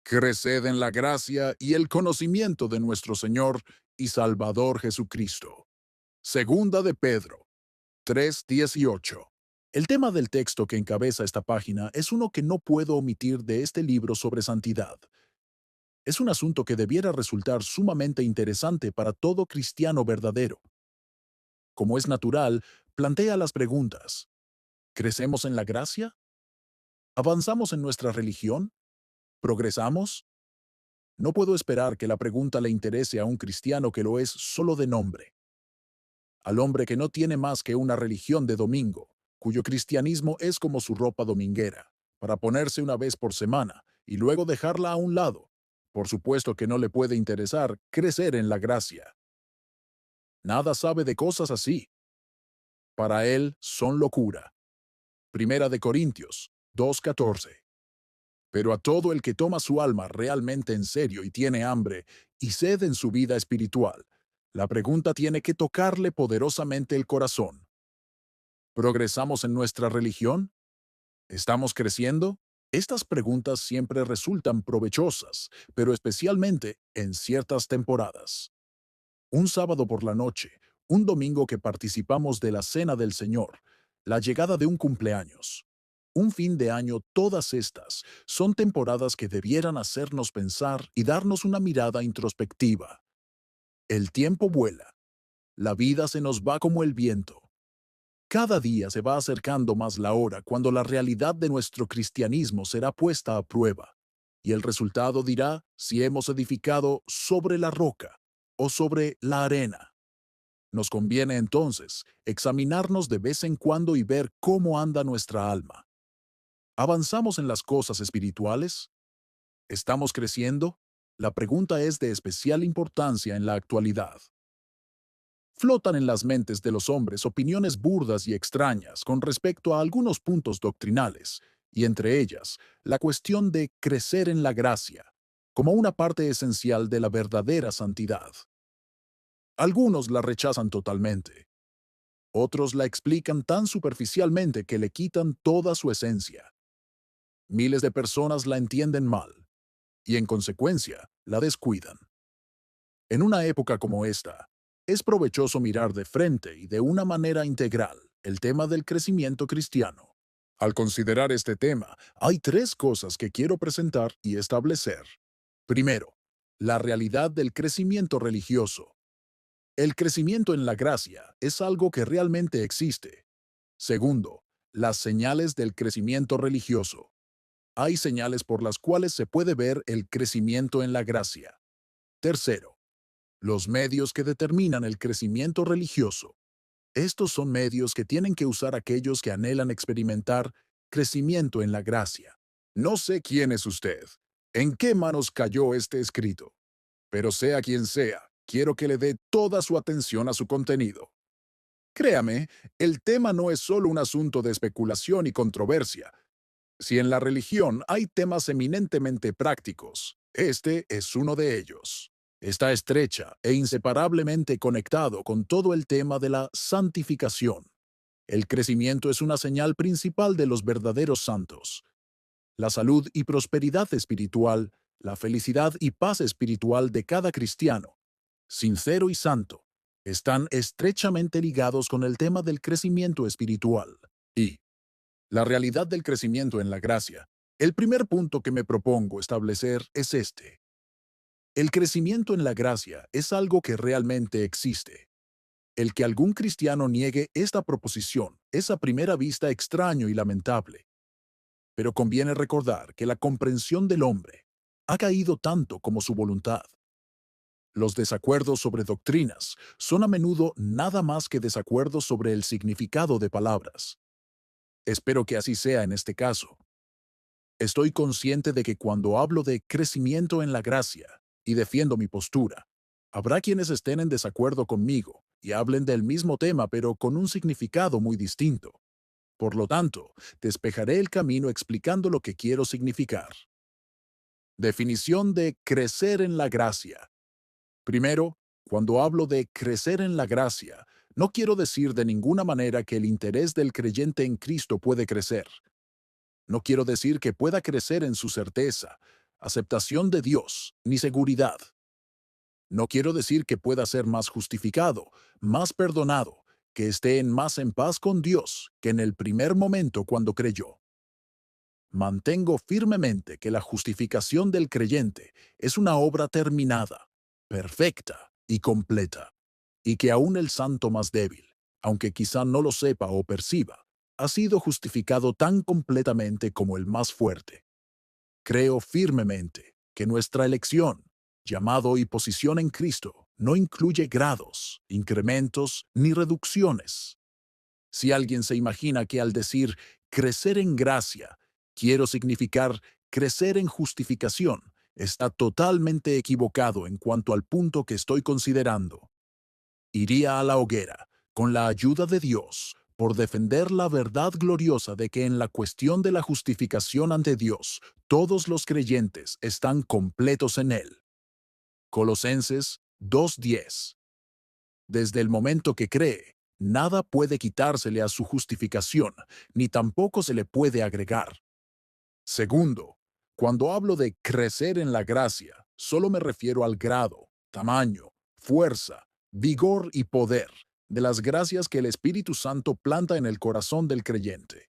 Creced en la gracia y el conocimiento de nuestro Señor y Salvador Jesucristo. Segunda de Pedro 3:18. El tema del texto que encabeza esta página es uno que no puedo omitir de este libro sobre santidad. Es un asunto que debiera resultar sumamente interesante para todo cristiano verdadero. Como es natural, plantea las preguntas. ¿Crecemos en la gracia? ¿Avanzamos en nuestra religión? ¿Progresamos? No puedo esperar que la pregunta le interese a un cristiano que lo es solo de nombre. Al hombre que no tiene más que una religión de domingo, cuyo cristianismo es como su ropa dominguera, para ponerse una vez por semana y luego dejarla a un lado. Por supuesto que no le puede interesar crecer en la gracia. Nada sabe de cosas así. Para él son locura. Primera de Corintios 2:14. Pero a todo el que toma su alma realmente en serio y tiene hambre y sed en su vida espiritual, la pregunta tiene que tocarle poderosamente el corazón. ¿Progresamos en nuestra religión? ¿Estamos creciendo? Estas preguntas siempre resultan provechosas, pero especialmente en ciertas temporadas. Un sábado por la noche, un domingo que participamos de la Cena del Señor, la llegada de un cumpleaños. Un fin de año, todas estas son temporadas que debieran hacernos pensar y darnos una mirada introspectiva. El tiempo vuela, la vida se nos va como el viento. Cada día se va acercando más la hora cuando la realidad de nuestro cristianismo será puesta a prueba, y el resultado dirá si hemos edificado sobre la roca o sobre la arena. Nos conviene entonces examinarnos de vez en cuando y ver cómo anda nuestra alma. ¿Avanzamos en las cosas espirituales? ¿Estamos creciendo? La pregunta es de especial importancia en la actualidad. Flotan en las mentes de los hombres opiniones burdas y extrañas con respecto a algunos puntos doctrinales, y entre ellas, la cuestión de crecer en la gracia, como una parte esencial de la verdadera santidad. Algunos la rechazan totalmente. Otros la explican tan superficialmente que le quitan toda su esencia. Miles de personas la entienden mal, y en consecuencia, la descuidan. En una época como esta, es provechoso mirar de frente y de una manera integral el tema del crecimiento cristiano. Al considerar este tema, hay tres cosas que quiero presentar y establecer. Primero, la realidad del crecimiento religioso. El crecimiento en la gracia es algo que realmente existe. Segundo, las señales del crecimiento religioso. Hay señales por las cuales se puede ver el crecimiento en la gracia. Tercero, los medios que determinan el crecimiento religioso. Estos son medios que tienen que usar aquellos que anhelan experimentar crecimiento en la gracia. No sé quién es usted, en qué manos cayó este escrito, pero sea quien sea, quiero que le dé toda su atención a su contenido. Créame, el tema no es solo un asunto de especulación y controversia. Si en la religión hay temas eminentemente prácticos, este es uno de ellos. Está estrecha e inseparablemente conectado con todo el tema de la santificación. El crecimiento es una señal principal de los verdaderos santos. La salud y prosperidad espiritual, la felicidad y paz espiritual de cada cristiano, sincero y santo, están estrechamente ligados con el tema del crecimiento espiritual. Y la realidad del crecimiento en la gracia. El primer punto que me propongo establecer es este. El crecimiento en la gracia es algo que realmente existe. El que algún cristiano niegue esta proposición es a primera vista extraño y lamentable. Pero conviene recordar que la comprensión del hombre ha caído tanto como su voluntad. Los desacuerdos sobre doctrinas son a menudo nada más que desacuerdos sobre el significado de palabras. Espero que así sea en este caso. Estoy consciente de que cuando hablo de crecimiento en la gracia y defiendo mi postura, habrá quienes estén en desacuerdo conmigo y hablen del mismo tema pero con un significado muy distinto. Por lo tanto, despejaré el camino explicando lo que quiero significar. Definición de crecer en la gracia. Primero, cuando hablo de crecer en la gracia, no quiero decir de ninguna manera que el interés del creyente en Cristo puede crecer. No quiero decir que pueda crecer en su certeza, aceptación de Dios, ni seguridad. No quiero decir que pueda ser más justificado, más perdonado, que esté más en paz con Dios que en el primer momento cuando creyó. Mantengo firmemente que la justificación del creyente es una obra terminada, perfecta y completa, y que aún el santo más débil, aunque quizá no lo sepa o perciba, ha sido justificado tan completamente como el más fuerte. Creo firmemente que nuestra elección, llamado y posición en Cristo, no incluye grados, incrementos ni reducciones. Si alguien se imagina que al decir crecer en gracia, quiero significar crecer en justificación, está totalmente equivocado en cuanto al punto que estoy considerando. Iría a la hoguera, con la ayuda de Dios, por defender la verdad gloriosa de que en la cuestión de la justificación ante Dios, todos los creyentes están completos en Él. Colosenses 2:10. Desde el momento que cree, nada puede quitársele a su justificación, ni tampoco se le puede agregar. Segundo, cuando hablo de crecer en la gracia, solo me refiero al grado, tamaño, fuerza, vigor y poder de las gracias que el Espíritu Santo planta en el corazón del creyente.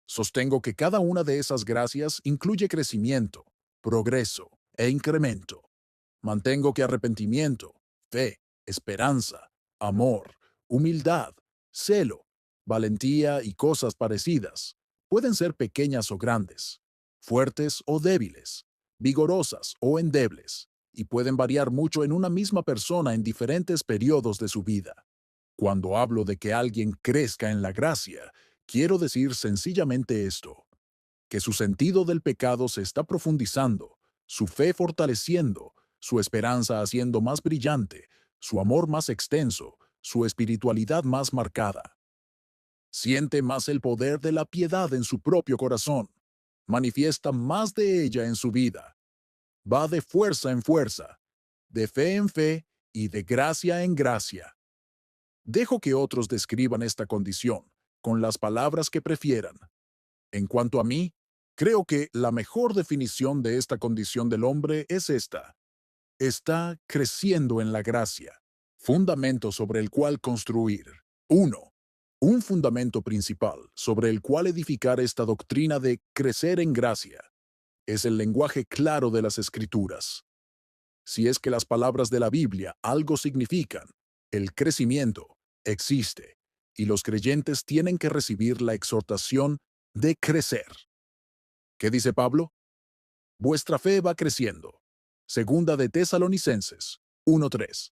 Sostengo que cada una de esas gracias incluye crecimiento, progreso e incremento. Mantengo que arrepentimiento, fe, esperanza, amor, humildad, celo, valentía y cosas parecidas pueden ser pequeñas o grandes, fuertes o débiles, vigorosas o endebles, y pueden variar mucho en una misma persona en diferentes periodos de su vida. Cuando hablo de que alguien crezca en la gracia, quiero decir sencillamente esto: que su sentido del pecado se está profundizando, su fe fortaleciendo, su esperanza haciendo más brillante, su amor más extenso, su espiritualidad más marcada. Siente más el poder de la piedad en su propio corazón, manifiesta más de ella en su vida, va de fuerza en fuerza, de fe en fe y de gracia en gracia. Dejo que otros describan esta condición con las palabras que prefieran. En cuanto a mí, creo que la mejor definición de esta condición del hombre es esta: está creciendo en la gracia. Fundamento sobre el cual construir. 1. Un fundamento principal sobre el cual edificar esta doctrina de crecer en gracia es el lenguaje claro de las Escrituras. Si es que las palabras de la Biblia algo significan, el crecimiento existe, y los creyentes tienen que recibir la exhortación de crecer. ¿Qué dice Pablo? Vuestra fe va creciendo. Segunda de Tesalonicenses 1:3.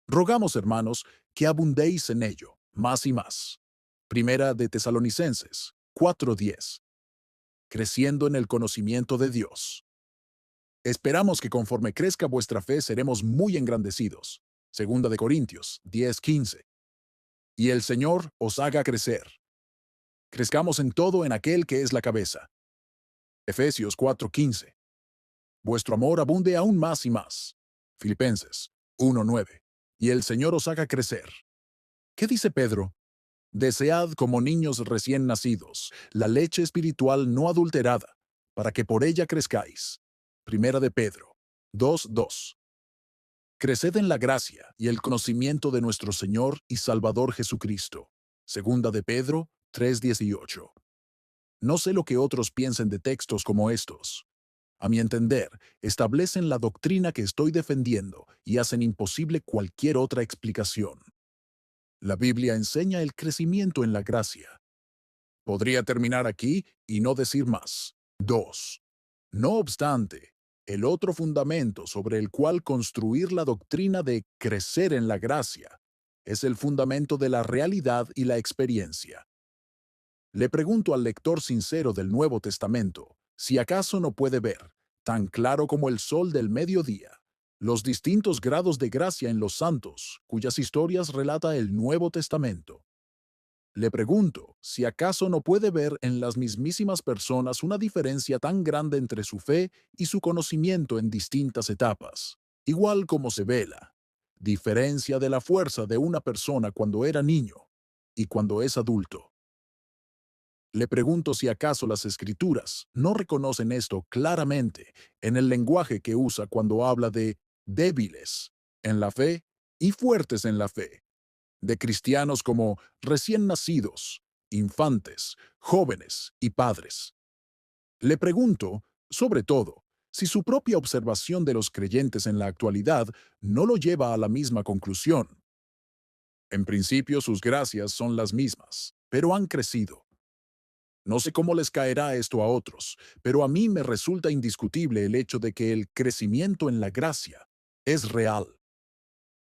Rogamos, hermanos, que abundéis en ello, más y más. Primera de Tesalonicenses 4:10. Creciendo en el conocimiento de Dios. Esperamos que conforme crezca vuestra fe seremos muy engrandecidos. Segunda de Corintios 10:15. Y el Señor os haga crecer. Crezcamos en todo en aquel que es la cabeza. Efesios 4:15. Vuestro amor abunde aún más y más. Filipenses 1:9. Y el Señor os haga crecer. ¿Qué dice Pedro? Desead como niños recién nacidos la leche espiritual no adulterada, para que por ella crezcáis. Primera de Pedro 2:2. Creced en la gracia y el conocimiento de nuestro Señor y Salvador Jesucristo. Segunda de Pedro 3:18. No sé lo que otros piensen de textos como estos. A mi entender, establecen la doctrina que estoy defendiendo y hacen imposible cualquier otra explicación. La Biblia enseña el crecimiento en la gracia. Podría terminar aquí y no decir más. 2. No obstante, el otro fundamento sobre el cual construir la doctrina de crecer en la gracia es el fundamento de la realidad y la experiencia. Le pregunto al lector sincero del Nuevo Testamento si acaso no puede ver, tan claro como el sol del mediodía, los distintos grados de gracia en los santos, cuyas historias relata el Nuevo Testamento. Le pregunto si acaso no puede ver en las mismísimas personas una diferencia tan grande entre su fe y su conocimiento en distintas etapas, igual como se ve la diferencia de la fuerza de una persona cuando era niño y cuando es adulto. Le pregunto si acaso las Escrituras no reconocen esto claramente en el lenguaje que usa cuando habla de débiles en la fe y fuertes en la fe, de cristianos como recién nacidos, infantes, jóvenes y padres. Le pregunto, sobre todo, si su propia observación de los creyentes en la actualidad no lo lleva a la misma conclusión. En principio sus gracias son las mismas, pero han crecido. No sé cómo les caerá esto a otros, pero a mí me resulta indiscutible el hecho de que el crecimiento en la gracia es real.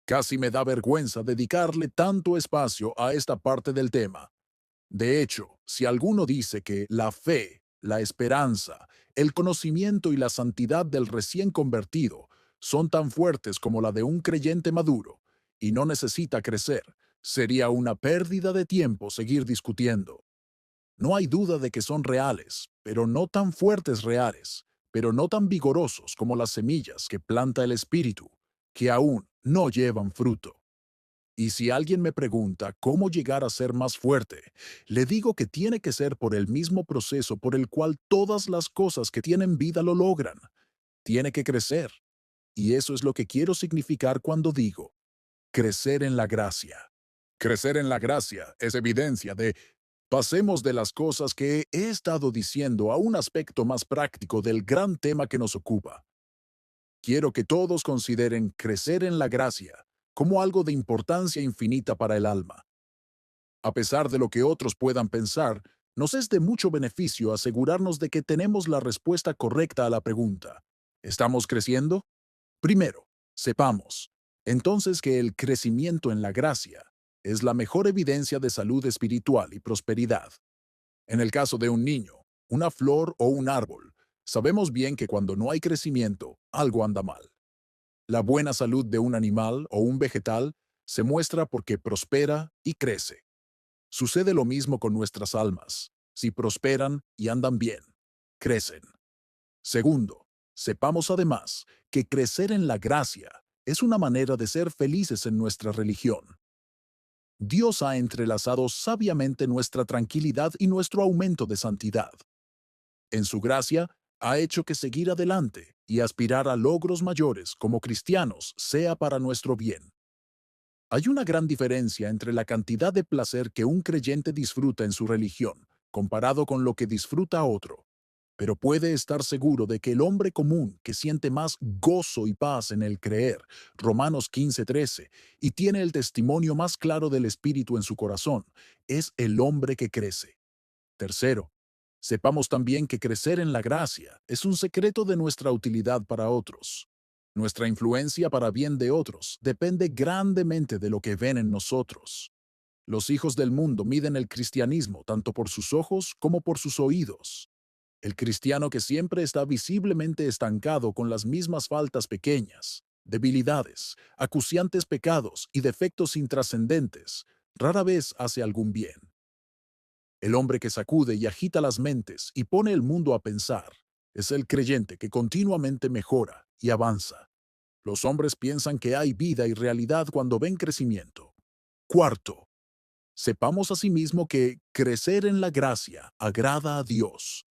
Casi me da vergüenza dedicarle tanto espacio a esta parte del tema. De hecho, si alguno dice que la fe, la esperanza, el conocimiento y la santidad del recién convertido son tan fuertes como la de un creyente maduro y no necesita crecer, sería una pérdida de tiempo seguir discutiendo. No hay duda de que son reales, pero no tan fuertes reales, pero no tan vigorosos como las semillas que planta el Espíritu, que aún no llevan fruto. Y si alguien me pregunta cómo llegar a ser más fuerte, le digo que tiene que ser por el mismo proceso por el cual todas las cosas que tienen vida lo logran. Tiene que crecer. Y eso es lo que quiero significar cuando digo crecer en la gracia. Crecer en la gracia es evidencia de pasemos de las cosas que he estado diciendo a un aspecto más práctico del gran tema que nos ocupa. Quiero que todos consideren crecer en la gracia como algo de importancia infinita para el alma. A pesar de lo que otros puedan pensar, nos es de mucho beneficio asegurarnos de que tenemos la respuesta correcta a la pregunta. ¿Estamos creciendo? Primero, sepamos, entonces, que el crecimiento en la gracia es la mejor evidencia de salud espiritual y prosperidad. En el caso de un niño, una flor o un árbol, sabemos bien que cuando no hay crecimiento, algo anda mal. La buena salud de un animal o un vegetal se muestra porque prospera y crece. Sucede lo mismo con nuestras almas. Si prosperan y andan bien, crecen. Segundo, sepamos además que crecer en la gracia es una manera de ser felices en nuestra religión. Dios ha entrelazado sabiamente nuestra tranquilidad y nuestro aumento de santidad. En su gracia, ha hecho que seguir adelante y aspirar a logros mayores como cristianos sea para nuestro bien. Hay una gran diferencia entre la cantidad de placer que un creyente disfruta en su religión, comparado con lo que disfruta otro. Pero puede estar seguro de que el hombre común que siente más gozo y paz en el creer, Romanos 15:13, y tiene el testimonio más claro del Espíritu en su corazón, es el hombre que crece. Tercero, sepamos también que crecer en la gracia es un secreto de nuestra utilidad para otros. Nuestra influencia para bien de otros depende grandemente de lo que ven en nosotros. Los hijos del mundo miden el cristianismo tanto por sus ojos como por sus oídos. El cristiano que siempre está visiblemente estancado con las mismas faltas pequeñas, debilidades, acuciantes pecados y defectos intrascendentes, rara vez hace algún bien. El hombre que sacude y agita las mentes y pone el mundo a pensar es el creyente que continuamente mejora y avanza. Los hombres piensan que hay vida y realidad cuando ven crecimiento. Cuarto, sepamos asimismo que crecer en la gracia agrada a Dios.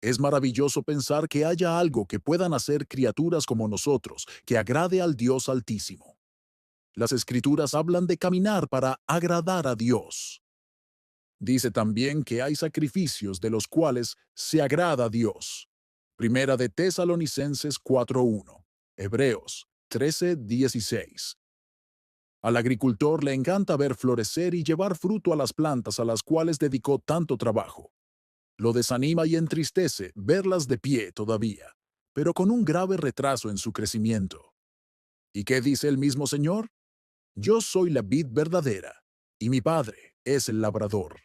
Es maravilloso pensar que haya algo que puedan hacer criaturas como nosotros que agrade al Dios Altísimo. Las Escrituras hablan de caminar para agradar a Dios. Dice también que hay sacrificios de los cuales se agrada a Dios. Primera de Tesalonicenses 4:1, Hebreos 13:16. Al agricultor le encanta ver florecer y llevar fruto a las plantas a las cuales dedicó tanto trabajo. Lo desanima y entristece verlas de pie todavía, pero con un grave retraso en su crecimiento. ¿Y qué dice el mismo Señor? Yo soy la vid verdadera, y mi Padre es el labrador.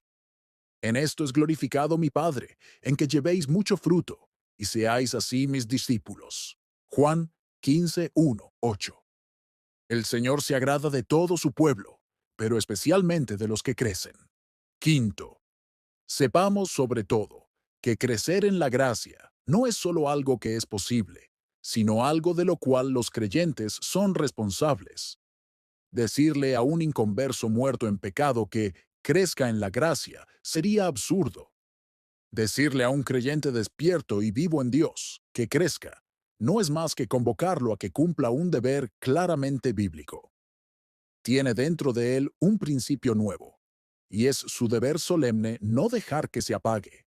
En esto es glorificado mi Padre, en que llevéis mucho fruto, y seáis así mis discípulos. Juan 15:1, 8. El Señor se agrada de todo su pueblo, pero especialmente de los que crecen. Quinto, sepamos sobre todo que crecer en la gracia no es solo algo que es posible, sino algo de lo cual los creyentes son responsables. Decirle a un inconverso muerto en pecado que crezca en la gracia sería absurdo. Decirle a un creyente despierto y vivo en Dios que crezca no es más que convocarlo a que cumpla un deber claramente bíblico. Tiene dentro de él un principio nuevo, y es su deber solemne no dejar que se apague.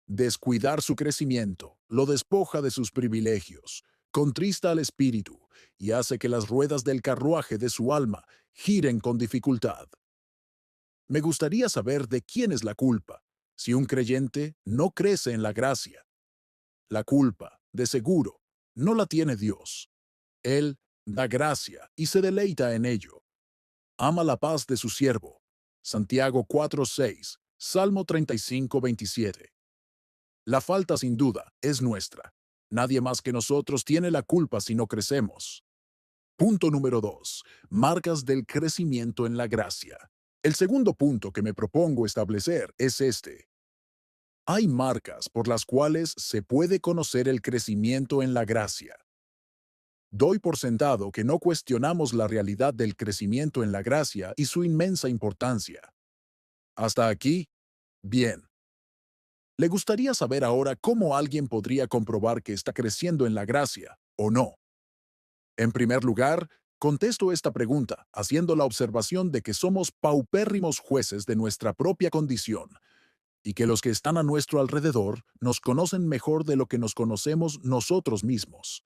Descuidar su crecimiento lo despoja de sus privilegios, contrista al espíritu y hace que las ruedas del carruaje de su alma giren con dificultad. Me gustaría saber de quién es la culpa, si un creyente no crece en la gracia. La culpa, de seguro, no la tiene Dios. Él da gracia y se deleita en ello. Ama la paz de su siervo. Santiago 4:6, Salmo 35:27. La falta sin duda es nuestra. Nadie más que nosotros tiene la culpa si no crecemos. Punto número 2. Marcas del crecimiento en la gracia. El segundo punto que me propongo establecer es este. Hay marcas por las cuales se puede conocer el crecimiento en la gracia. Doy por sentado que no cuestionamos la realidad del crecimiento en la gracia y su inmensa importancia. Hasta aquí, bien. ¿Le gustaría saber ahora cómo alguien podría comprobar que está creciendo en la gracia o no? En primer lugar, contesto esta pregunta haciendo la observación de que somos paupérrimos jueces de nuestra propia condición y que los que están a nuestro alrededor nos conocen mejor de lo que nos conocemos nosotros mismos.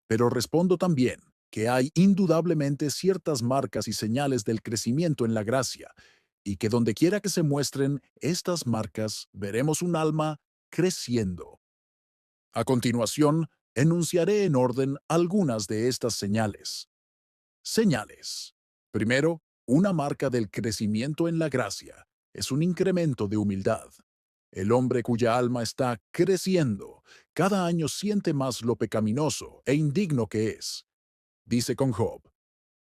Pero respondo también que hay indudablemente ciertas marcas y señales del crecimiento en la gracia, y que donde quiera que se muestren estas marcas, veremos un alma creciendo. A continuación, enunciaré en orden algunas de estas señales. Señales. Primero, una marca del crecimiento en la gracia es un incremento de humildad. El hombre cuya alma está creciendo cada año siente más lo pecaminoso e indigno que es. Dice con Job,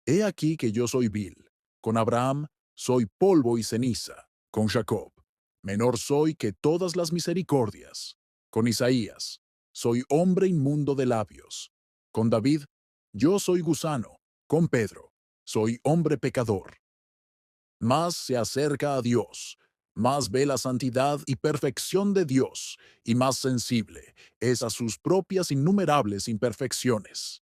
he aquí que yo soy vil. Con Abraham soy polvo y ceniza. Con Jacob, menor soy que todas las misericordias. Con Isaías, soy hombre inmundo de labios. Con David, yo soy gusano. Con Pedro, soy hombre pecador. Más se acerca a Dios, más ve la santidad y perfección de Dios, y más sensible es a sus propias innumerables imperfecciones.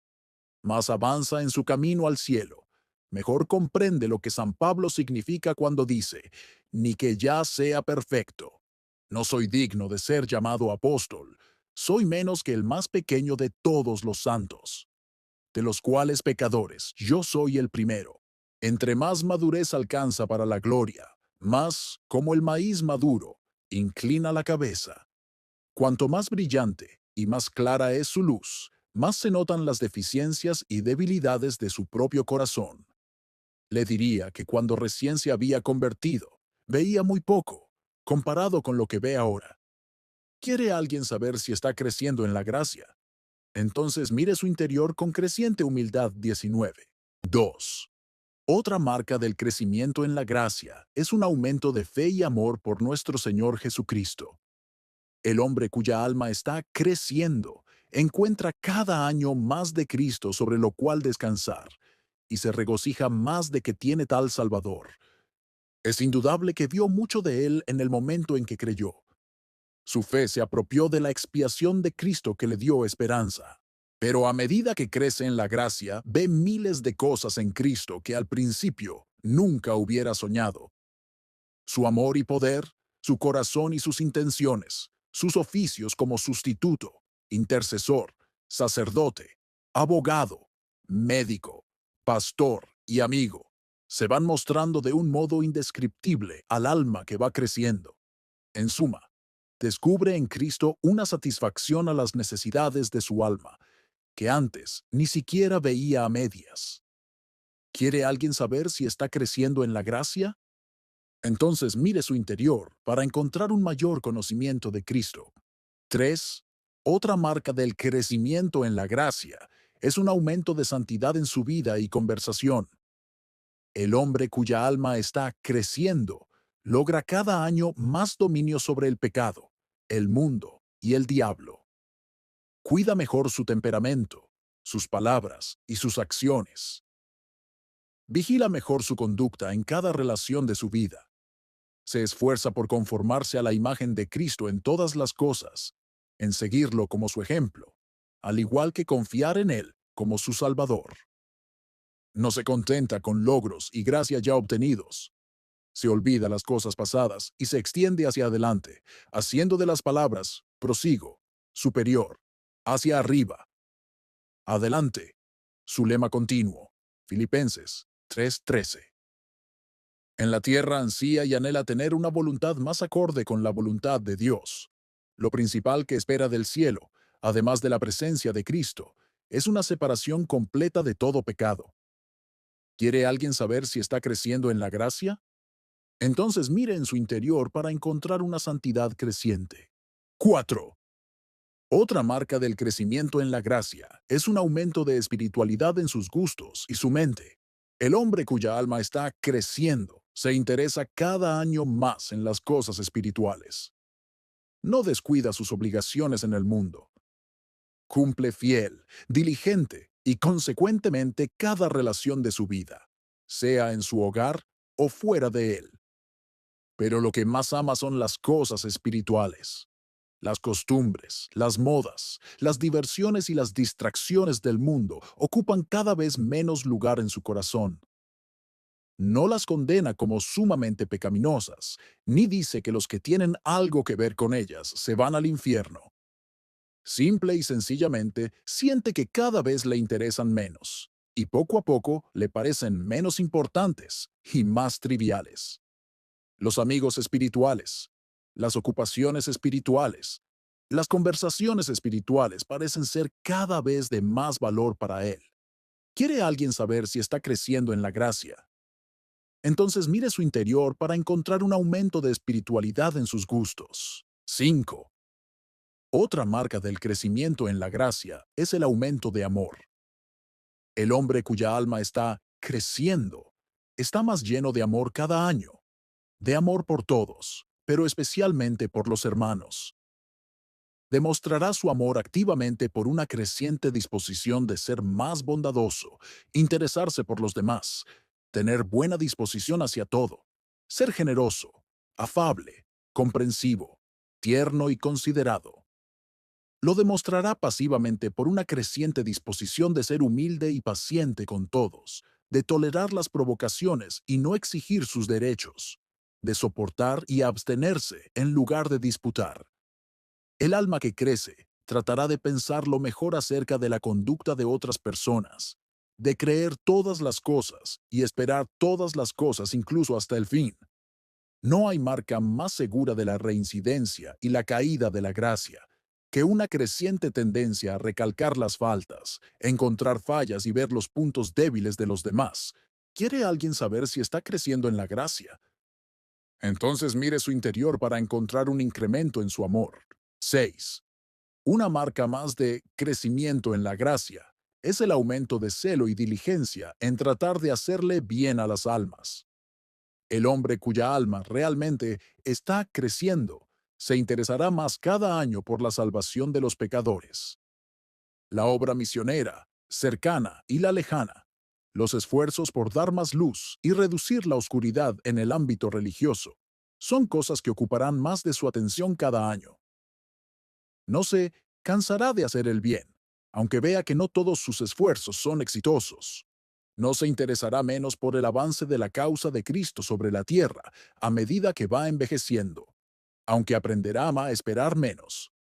Más avanza en su camino al cielo, mejor comprende lo que San Pablo significa cuando dice, ni que ya sea perfecto. No soy digno de ser llamado apóstol, soy menos que el más pequeño de todos los santos, de los cuales pecadores yo soy el primero. Entre más madurez alcanza para la gloria, más, como el maíz maduro, inclina la cabeza. Cuanto más brillante y más clara es su luz, más se notan las deficiencias y debilidades de su propio corazón. Le diría que cuando recién se había convertido, veía muy poco, comparado con lo que ve ahora. ¿Quiere alguien saber si está creciendo en la gracia? Entonces mire su interior con creciente humildad 19. 2. Otra marca del crecimiento en la gracia es un aumento de fe y amor por nuestro Señor Jesucristo. El hombre cuya alma está creciendo encuentra cada año más de Cristo sobre lo cual descansar y se regocija más de que tiene tal Salvador. Es indudable que vio mucho de él en el momento en que creyó. Su fe se apropió de la expiación de Cristo que le dio esperanza. Pero a medida que crece en la gracia, ve miles de cosas en Cristo que al principio nunca hubiera soñado. Su amor y poder, su corazón y sus intenciones, sus oficios como sustituto, intercesor, sacerdote, abogado, médico, pastor y amigo, se van mostrando de un modo indescriptible al alma que va creciendo. En suma, descubre en Cristo una satisfacción a las necesidades de su alma, que antes ni siquiera veía a medias. ¿Quiere alguien saber si está creciendo en la gracia? Entonces mire su interior para encontrar un mayor conocimiento de Cristo. 3. Otra marca del crecimiento en la gracia es un aumento de santidad en su vida y conversación. El hombre cuya alma está creciendo logra cada año más dominio sobre el pecado, el mundo y el diablo. Cuida mejor su temperamento, sus palabras y sus acciones. Vigila mejor su conducta en cada relación de su vida. Se esfuerza por conformarse a la imagen de Cristo en todas las cosas, en seguirlo como su ejemplo, al igual que confiar en Él como su Salvador. No se contenta con logros y gracia ya obtenidos. Se olvida las cosas pasadas y se extiende hacia adelante, haciendo de las palabras prosigo, superior, hacia arriba, adelante, su lema continuo. Filipenses 3:13. En la tierra ansía y anhela tener una voluntad más acorde con la voluntad de Dios. Lo principal que espera del cielo, además de la presencia de Cristo, es una separación completa de todo pecado. ¿Quiere alguien saber si está creciendo en la gracia? Entonces mire en su interior para encontrar una santidad creciente. 4. Otra marca del crecimiento en la gracia es un aumento de espiritualidad en sus gustos y su mente. El hombre cuya alma está creciendo se interesa cada año más en las cosas espirituales. No descuida sus obligaciones en el mundo. Cumple fiel, diligente y consecuentemente cada relación de su vida, sea en su hogar o fuera de él. Pero lo que más ama son las cosas espirituales. Las costumbres, las modas, las diversiones y las distracciones del mundo ocupan cada vez menos lugar en su corazón. No las condena como sumamente pecaminosas, ni dice que los que tienen algo que ver con ellas se van al infierno. Simple y sencillamente siente que cada vez le interesan menos, y poco a poco le parecen menos importantes y más triviales. Los amigos espirituales, las ocupaciones espirituales, las conversaciones espirituales parecen ser cada vez de más valor para él. ¿Quiere alguien saber si está creciendo en la gracia? Entonces mire su interior para encontrar un aumento de espiritualidad en sus gustos. 5. Otra marca del crecimiento en la gracia es el aumento de amor. El hombre cuya alma está creciendo está más lleno de amor cada año, de amor por todos, pero especialmente por los hermanos. Demostrará su amor activamente por una creciente disposición de ser más bondadoso, interesarse por los demás, tener buena disposición hacia todo, ser generoso, afable, comprensivo, tierno y considerado. Lo demostrará pasivamente por una creciente disposición de ser humilde y paciente con todos, de tolerar las provocaciones y no exigir sus derechos, de soportar y abstenerse en lugar de disputar. El alma que crece tratará de pensar lo mejor acerca de la conducta de otras personas, de creer todas las cosas y esperar todas las cosas incluso hasta el fin. No hay marca más segura de la reincidencia y la caída de la gracia que una creciente tendencia a recalcar las faltas, encontrar fallas y ver los puntos débiles de los demás. ¿Quiere alguien saber si está creciendo en la gracia? Entonces mire su interior para encontrar un incremento en su amor. 6. Una marca más de crecimiento en la gracia es el aumento de celo y diligencia en tratar de hacerle bien a las almas. El hombre cuya alma realmente está creciendo se interesará más cada año por la salvación de los pecadores. La obra misionera, cercana y la lejana, los esfuerzos por dar más luz y reducir la oscuridad en el ámbito religioso, son cosas que ocuparán más de su atención cada año. No se cansará de hacer el bien, aunque vea que no todos sus esfuerzos son exitosos. No se interesará menos por el avance de la causa de Cristo sobre la tierra a medida que va envejeciendo, aunque aprenderá a esperar menos.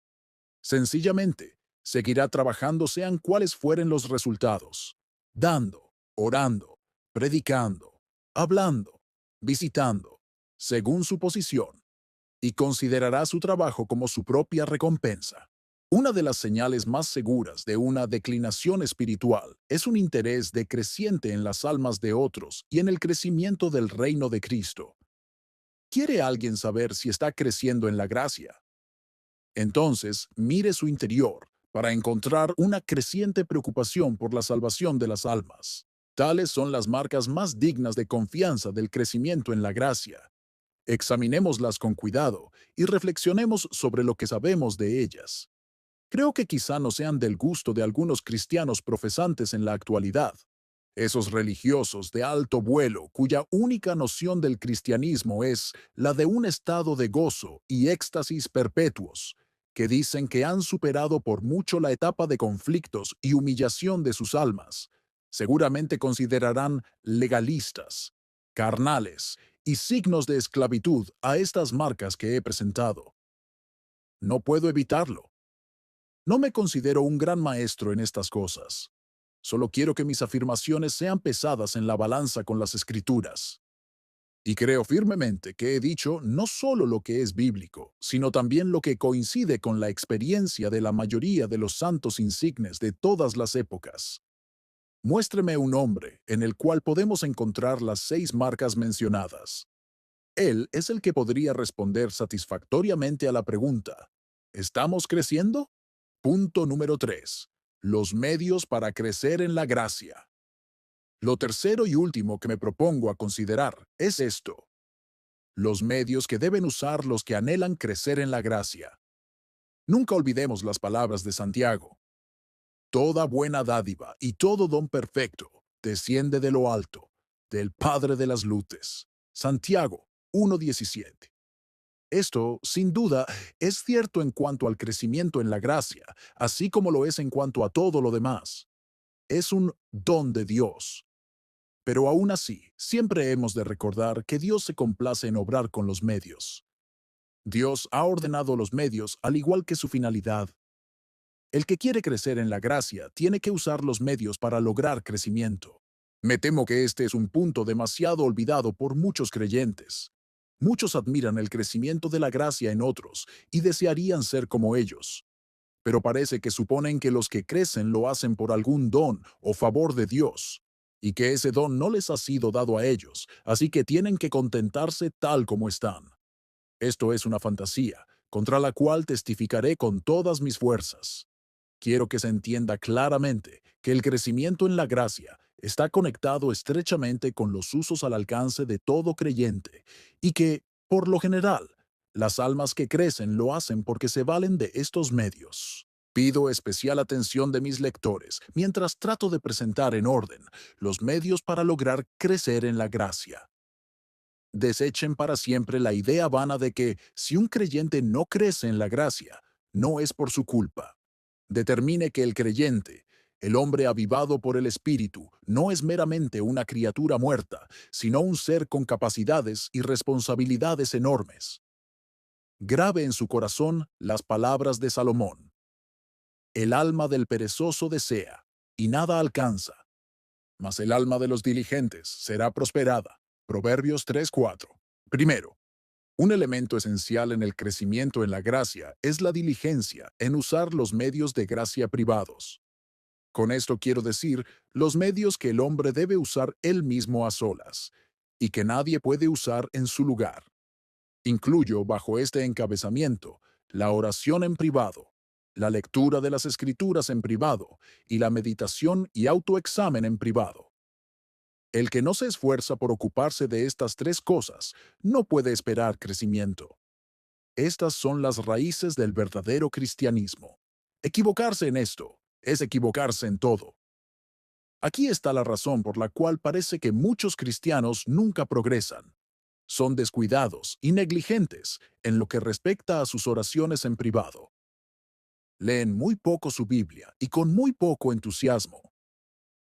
Sencillamente, seguirá trabajando sean cuales fueren los resultados, dando, orando, predicando, hablando, visitando, según su posición, y considerará su trabajo como su propia recompensa. Una de las señales más seguras de una declinación espiritual es un interés decreciente en las almas de otros y en el crecimiento del reino de Cristo. ¿Quiere alguien saber si está creciendo en la gracia? Entonces, mire su interior para encontrar una creciente preocupación por la salvación de las almas. Tales son las marcas más dignas de confianza del crecimiento en la gracia. Examinémoslas con cuidado y reflexionemos sobre lo que sabemos de ellas. Creo que quizá no sean del gusto de algunos cristianos profesantes en la actualidad. Esos religiosos de alto vuelo cuya única noción del cristianismo es la de un estado de gozo y éxtasis perpetuos, que dicen que han superado por mucho la etapa de conflictos y humillación de sus almas, seguramente considerarán legalistas, carnales y signos de esclavitud a estas marcas que he presentado. No puedo evitarlo. No me considero un gran maestro en estas cosas. Solo quiero que mis afirmaciones sean pesadas en la balanza con las Escrituras. Y creo firmemente que he dicho no solo lo que es bíblico, sino también lo que coincide con la experiencia de la mayoría de los santos insignes de todas las épocas. Muéstreme un hombre en el cual podemos encontrar las 6 marcas mencionadas. Él es el que podría responder satisfactoriamente a la pregunta, ¿estamos creciendo? Punto número 3. Los medios para crecer en la gracia. Lo tercero y último que me propongo a considerar es esto: los medios que deben usar los que anhelan crecer en la gracia. Nunca olvidemos las palabras de Santiago. Toda buena dádiva y todo don perfecto desciende de lo alto, del Padre de las luces. Santiago 1:17. Esto, sin duda, es cierto en cuanto al crecimiento en la gracia, así como lo es en cuanto a todo lo demás. Es un don de Dios. Pero aún así, siempre hemos de recordar que Dios se complace en obrar con los medios. Dios ha ordenado los medios al igual que su finalidad. El que quiere crecer en la gracia tiene que usar los medios para lograr crecimiento. Me temo que este es un punto demasiado olvidado por muchos creyentes. Muchos admiran el crecimiento de la gracia en otros y desearían ser como ellos, pero parece que suponen que los que crecen lo hacen por algún don o favor de Dios, y que ese don no les ha sido dado a ellos, así que tienen que contentarse tal como están. Esto es una fantasía, contra la cual testificaré con todas mis fuerzas. Quiero que se entienda claramente que el crecimiento en la gracia está conectado estrechamente con los usos al alcance de todo creyente y que, por lo general, las almas que crecen lo hacen porque se valen de estos medios. Pido especial atención de mis lectores mientras trato de presentar en orden los medios para lograr crecer en la gracia. Desechen para siempre la idea vana de que si un creyente no crece en la gracia, no es por su culpa. Determine que el creyente, el hombre avivado por el Espíritu, no es meramente una criatura muerta, sino un ser con capacidades y responsabilidades enormes. Grabe en su corazón las palabras de Salomón. El alma del perezoso desea, y nada alcanza, mas el alma de los diligentes será prosperada. Proverbios 3:4. Primero, un elemento esencial en el crecimiento en la gracia es la diligencia en usar los medios de gracia privados. Con esto quiero decir los medios que el hombre debe usar él mismo a solas, y que nadie puede usar en su lugar. Incluyo bajo este encabezamiento la oración en privado, la lectura de las escrituras en privado y la meditación y autoexamen en privado. El que no se esfuerza por ocuparse de estas 3 cosas no puede esperar crecimiento. Estas son las raíces del verdadero cristianismo. Equivocarse en esto es equivocarse en todo. Aquí está la razón por la cual parece que muchos cristianos nunca progresan. Son descuidados y negligentes en lo que respecta a sus oraciones en privado. Leen muy poco su Biblia y con muy poco entusiasmo.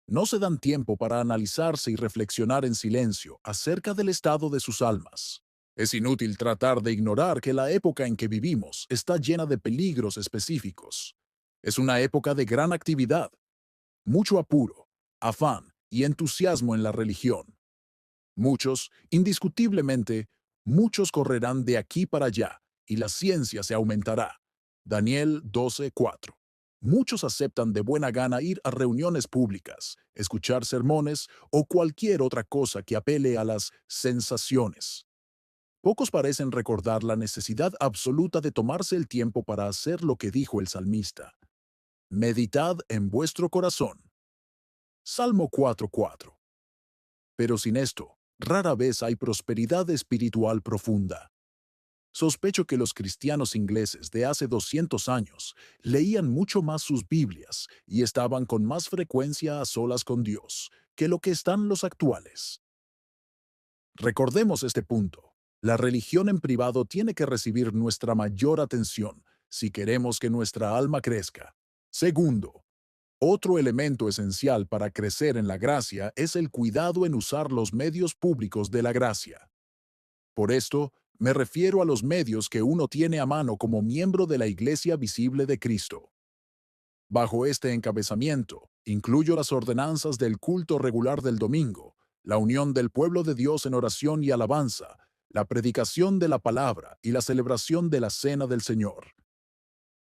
No se dan tiempo para analizarse y reflexionar en silencio acerca del estado de sus almas. Es inútil tratar de ignorar que la época en que vivimos está llena de peligros específicos. Es una época de gran actividad, mucho apuro, afán y entusiasmo en la religión. Muchos, indiscutiblemente, muchos correrán de aquí para allá y la ciencia se aumentará. Daniel 12:4. Muchos aceptan de buena gana ir a reuniones públicas, escuchar sermones o cualquier otra cosa que apele a las sensaciones. Pocos parecen recordar la necesidad absoluta de tomarse el tiempo para hacer lo que dijo el salmista. Meditad en vuestro corazón. Salmo 4:4. Pero sin esto, rara vez hay prosperidad espiritual profunda. Sospecho que los cristianos ingleses de hace 200 años leían mucho más sus Biblias y estaban con más frecuencia a solas con Dios, que lo que están los actuales. Recordemos este punto. La religión en privado tiene que recibir nuestra mayor atención si queremos que nuestra alma crezca. Segundo, otro elemento esencial para crecer en la gracia es el cuidado en usar los medios públicos de la gracia. Por esto, me refiero a los medios que uno tiene a mano como miembro de la Iglesia Visible de Cristo. Bajo este encabezamiento, incluyo las ordenanzas del culto regular del domingo, la unión del pueblo de Dios en oración y alabanza, la predicación de la palabra y la celebración de la Cena del Señor.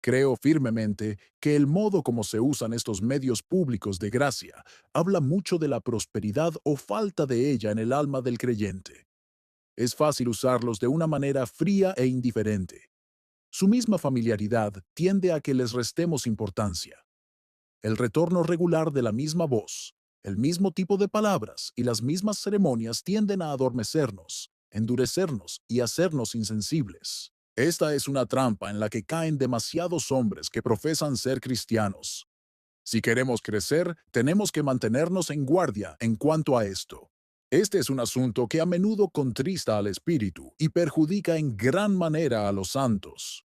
Creo firmemente que el modo como se usan estos medios públicos de gracia habla mucho de la prosperidad o falta de ella en el alma del creyente. Es fácil usarlos de una manera fría e indiferente. Su misma familiaridad tiende a que les restemos importancia. El retorno regular de la misma voz, el mismo tipo de palabras y las mismas ceremonias tienden a adormecernos, endurecernos y hacernos insensibles. Esta es una trampa en la que caen demasiados hombres que profesan ser cristianos. Si queremos crecer, tenemos que mantenernos en guardia en cuanto a esto. Este es un asunto que a menudo contrista al espíritu y perjudica en gran manera a los santos.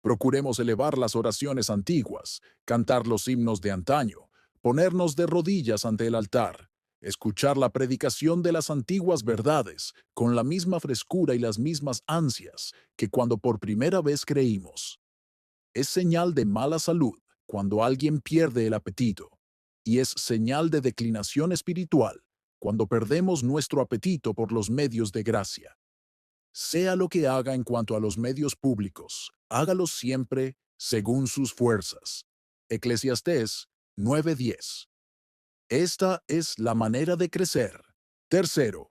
Procuremos elevar las oraciones antiguas, cantar los himnos de antaño, ponernos de rodillas ante el altar, escuchar la predicación de las antiguas verdades con la misma frescura y las mismas ansias que cuando por primera vez creímos. Es señal de mala salud cuando alguien pierde el apetito, y es señal de declinación espiritual cuando perdemos nuestro apetito por los medios de gracia. Sea lo que haga en cuanto a los medios públicos, hágalo siempre según sus fuerzas. Eclesiastés 9:10. Esta es la manera de crecer. Tercero,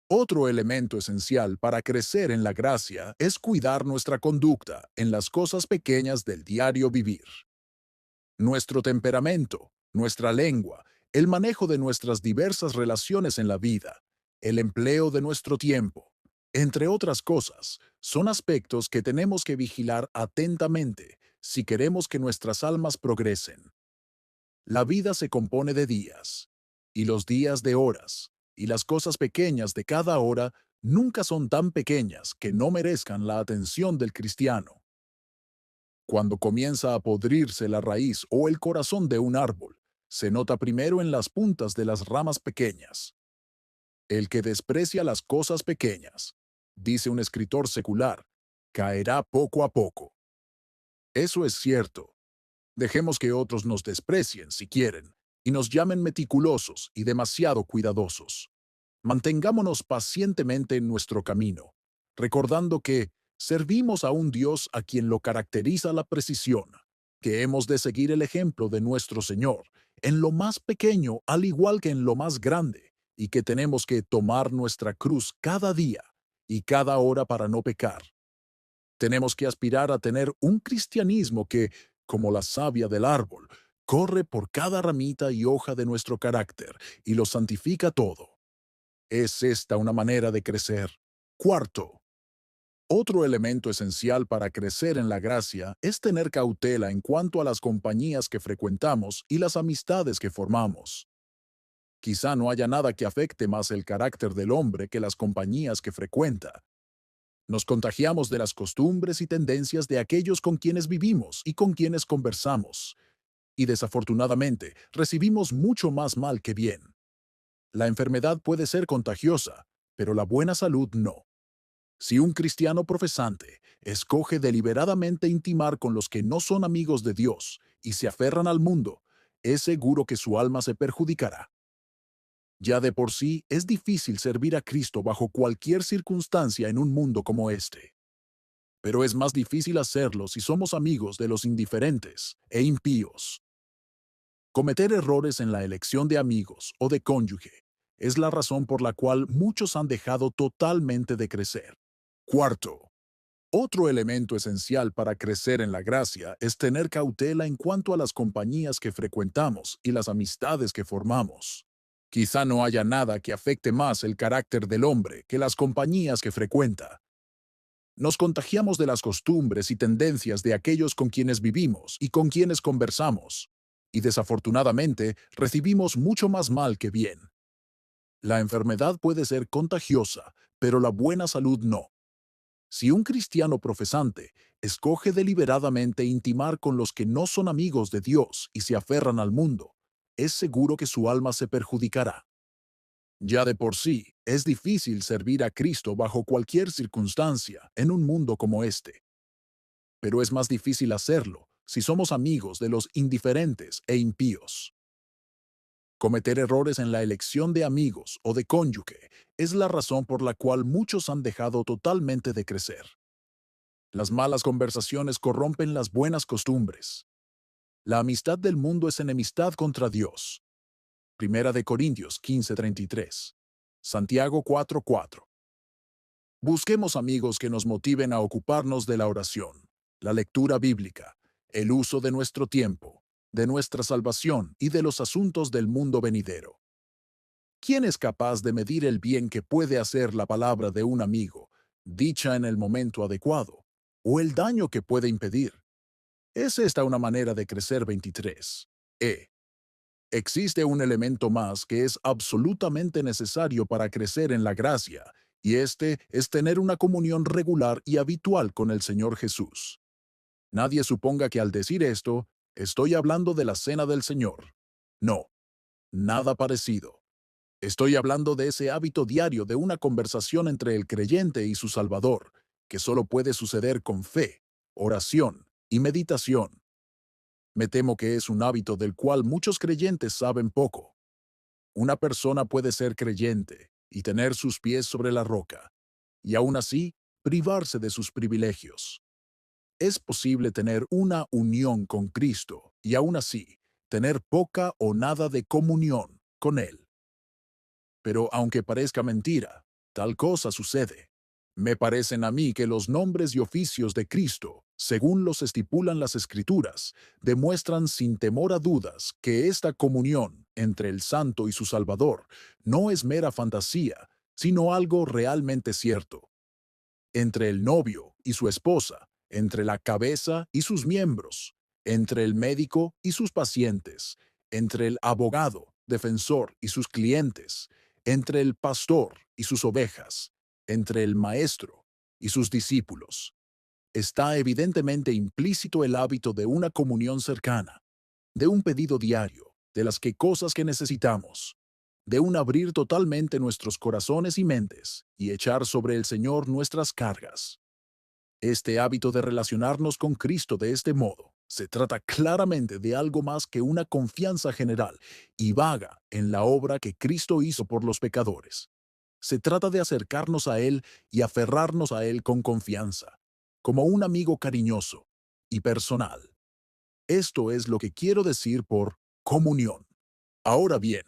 otro elemento esencial para crecer en la gracia es cuidar nuestra conducta en las cosas pequeñas del diario vivir. Nuestro temperamento, nuestra lengua, el manejo de nuestras diversas relaciones en la vida, el empleo de nuestro tiempo, entre otras cosas, son aspectos que tenemos que vigilar atentamente si queremos que nuestras almas progresen. La vida se compone de días, y los días de horas, y las cosas pequeñas de cada hora nunca son tan pequeñas que no merezcan la atención del cristiano. Cuando comienza a podrirse la raíz o el corazón de un árbol, se nota primero en las puntas de las ramas pequeñas. El que desprecia las cosas pequeñas, dice un escritor secular, caerá poco a poco. Eso es cierto. Dejemos que otros nos desprecien si quieren y nos llamen meticulosos y demasiado cuidadosos. Mantengámonos pacientemente en nuestro camino, recordando que servimos a un Dios a quien lo caracteriza la precisión, que hemos de seguir el ejemplo de nuestro Señor, en lo más pequeño al igual que en lo más grande, y que tenemos que tomar nuestra cruz cada día y cada hora para no pecar. Tenemos que aspirar a tener un cristianismo que, como la savia del árbol, corre por cada ramita y hoja de nuestro carácter y lo santifica todo. ¿Es esta una manera de crecer? Cuarto, otro elemento esencial para crecer en la gracia es tener cautela en cuanto a las compañías que frecuentamos y las amistades que formamos. Quizá no haya nada que afecte más el carácter del hombre que las compañías que frecuenta. Nos contagiamos de las costumbres y tendencias de aquellos con quienes vivimos y con quienes conversamos, y desafortunadamente recibimos mucho más mal que bien. La enfermedad puede ser contagiosa, pero la buena salud no. Si un cristiano profesante escoge deliberadamente intimar con los que no son amigos de Dios y se aferran al mundo, es seguro que su alma se perjudicará. Ya de por sí es difícil servir a Cristo bajo cualquier circunstancia en un mundo como este. Pero es más difícil hacerlo si somos amigos de los indiferentes e impíos. Cometer errores en la elección de amigos o de cónyuge es la razón por la cual muchos han dejado totalmente de crecer. Cuarto, otro elemento esencial para crecer en la gracia es tener cautela en cuanto a las compañías que frecuentamos y las amistades que formamos. Quizá no haya nada que afecte más el carácter del hombre que las compañías que frecuenta. Nos contagiamos de las costumbres y tendencias de aquellos con quienes vivimos y con quienes conversamos. y desafortunadamente recibimos mucho más mal que bien. La enfermedad puede ser contagiosa, pero la buena salud no. Si un cristiano profesante escoge deliberadamente intimar con los que no son amigos de Dios y se aferran al mundo, es seguro que su alma se perjudicará. Ya de por sí, es difícil servir a Cristo bajo cualquier circunstancia en un mundo como este, pero es más difícil hacerlo si somos amigos de los indiferentes e impíos. Cometer errores en la elección de amigos o de cónyuge es la razón por la cual muchos han dejado totalmente de crecer. Las malas conversaciones corrompen las buenas costumbres. La amistad del mundo es enemistad contra Dios. Primera de Corintios 15:33. Santiago 4:4. Busquemos amigos que nos motiven a ocuparnos de la oración, la lectura bíblica, el uso de nuestro tiempo, de nuestra salvación y de los asuntos del mundo venidero. ¿Quién es capaz de medir el bien que puede hacer la palabra de un amigo, dicha en el momento adecuado, o el daño que puede impedir? Es esta una manera de crecer 23. Existe un elemento más que es absolutamente necesario para crecer en la gracia, y este es tener una comunión regular y habitual con el Señor Jesús. Nadie suponga que al decir esto, estoy hablando de la cena del Señor. No, nada parecido. Estoy hablando de ese hábito diario de una conversación entre el creyente y su Salvador, que solo puede suceder con fe, oración y meditación. Me temo que es un hábito del cual muchos creyentes saben poco. Una persona puede ser creyente y tener sus pies sobre la roca, y aún así privarse de sus privilegios. Es posible tener una unión con Cristo y aún así tener poca o nada de comunión con Él. Pero aunque parezca mentira, tal cosa sucede. Me parecen a mí que los nombres y oficios de Cristo, según los estipulan las Escrituras, demuestran sin temor a dudas que esta comunión entre el Santo y su Salvador no es mera fantasía, sino algo realmente cierto. Entre el novio y su esposa, entre la cabeza y sus miembros, entre el médico y sus pacientes, entre el abogado, defensor y sus clientes, entre el pastor y sus ovejas, entre el maestro y sus discípulos. Está evidentemente implícito el hábito de una comunión cercana, de un pedido diario, de las que cosas que necesitamos, de un abrir totalmente nuestros corazones y mentes y echar sobre el Señor nuestras cargas. Este hábito de relacionarnos con Cristo de este modo se trata claramente de algo más que una confianza general y vaga en la obra que Cristo hizo por los pecadores. Se trata de acercarnos a Él y aferrarnos a Él con confianza, como un amigo cariñoso y personal. Esto es lo que quiero decir por comunión. Ahora bien,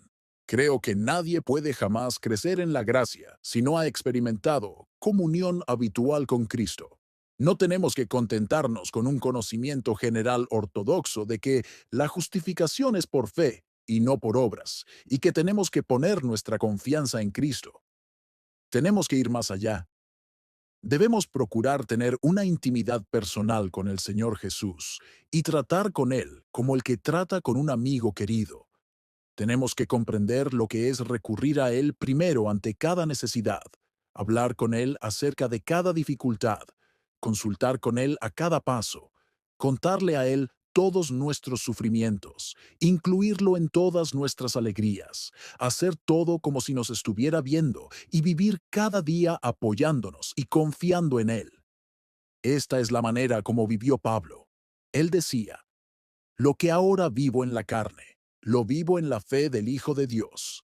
creo que nadie puede jamás crecer en la gracia si no ha experimentado comunión habitual con Cristo. No tenemos que contentarnos con un conocimiento general ortodoxo de que la justificación es por fe y no por obras, y que tenemos que poner nuestra confianza en Cristo. Tenemos que ir más allá. Debemos procurar tener una intimidad personal con el Señor Jesús y tratar con Él como el que trata con un amigo querido. Tenemos que comprender lo que es recurrir a Él primero ante cada necesidad, hablar con Él acerca de cada dificultad, consultar con Él a cada paso, contarle a Él todos nuestros sufrimientos, incluirlo en todas nuestras alegrías, hacer todo como si nos estuviera viendo y vivir cada día apoyándonos y confiando en Él. Esta es la manera como vivió Pablo. Él decía, lo que ahora vivo en la carne, lo vivo en la fe del Hijo de Dios.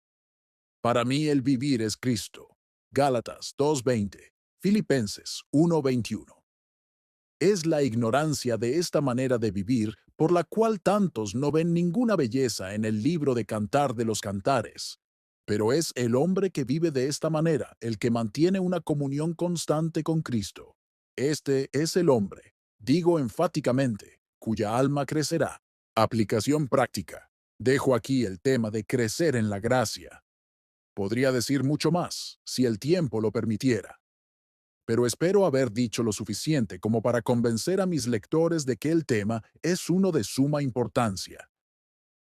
Para mí el vivir es Cristo. Gálatas 2:20, Filipenses 1:21. Es la ignorancia de esta manera de vivir por la cual tantos no ven ninguna belleza en el libro de Cantar de los Cantares. Pero es el hombre que vive de esta manera el que mantiene una comunión constante con Cristo. Este es el hombre, digo enfáticamente, cuya alma crecerá. Aplicación práctica. Dejo aquí el tema de crecer en la gracia. Podría decir mucho más, si el tiempo lo permitiera, pero espero haber dicho lo suficiente como para convencer a mis lectores de que el tema es uno de suma importancia.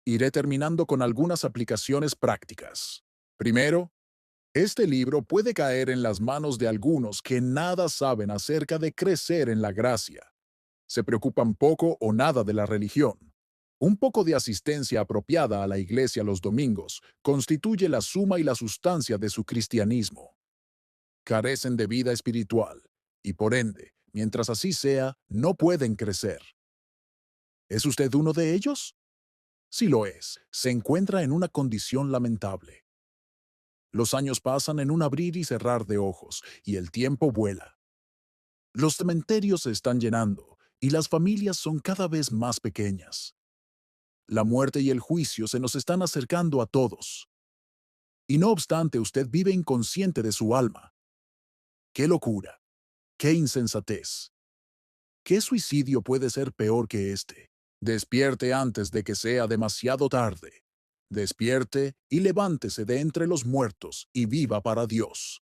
Iré terminando con algunas aplicaciones prácticas. Primero, este libro puede caer en las manos de algunos que nada saben acerca de crecer en la gracia. Se preocupan poco o nada de la religión. Un poco de asistencia apropiada a la iglesia los domingos constituye la suma y la sustancia de su cristianismo. Carecen de vida espiritual y, por ende, mientras así sea, no pueden crecer. ¿Es usted uno de ellos? Si lo es, se encuentra en una condición lamentable. Los años pasan en un abrir y cerrar de ojos, y el tiempo vuela. Los cementerios se están llenando, y las familias son cada vez más pequeñas. La muerte y el juicio se nos están acercando a todos. Y no obstante, usted vive inconsciente de su alma. ¡Qué locura! ¡Qué insensatez! ¿Qué suicidio puede ser peor que este? Despierte antes de que sea demasiado tarde. Despierte y levántese de entre los muertos y viva para Dios.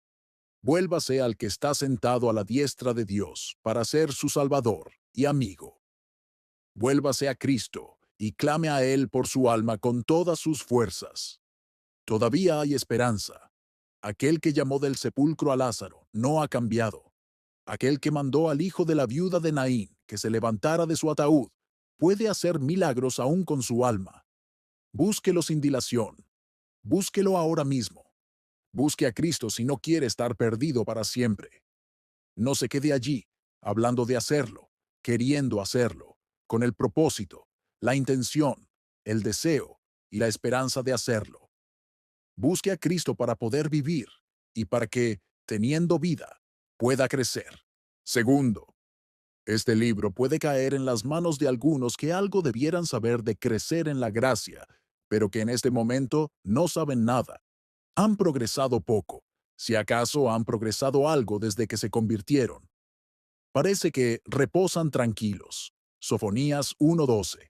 Vuélvase al que está sentado a la diestra de Dios para ser su Salvador y amigo. Vuélvase a Cristo y clame a Él por su alma con todas sus fuerzas. Todavía hay esperanza. Aquel que llamó del sepulcro a Lázaro no ha cambiado. Aquel que mandó al hijo de la viuda de Naín que se levantara de su ataúd puede hacer milagros aún con su alma. Búsquelo sin dilación. Búsquelo ahora mismo. Busque a Cristo si no quiere estar perdido para siempre. No se quede allí, hablando de hacerlo, queriendo hacerlo, con el propósito, la intención, el deseo y la esperanza de hacerlo. Busque a Cristo para poder vivir y para que, teniendo vida, pueda crecer. Segundo, este libro puede caer en las manos de algunos que algo debieran saber de crecer en la gracia, pero que en este momento no saben nada. Han progresado poco, si acaso han progresado algo desde que se convirtieron. Parece que reposan tranquilos. Sofonías 1:12.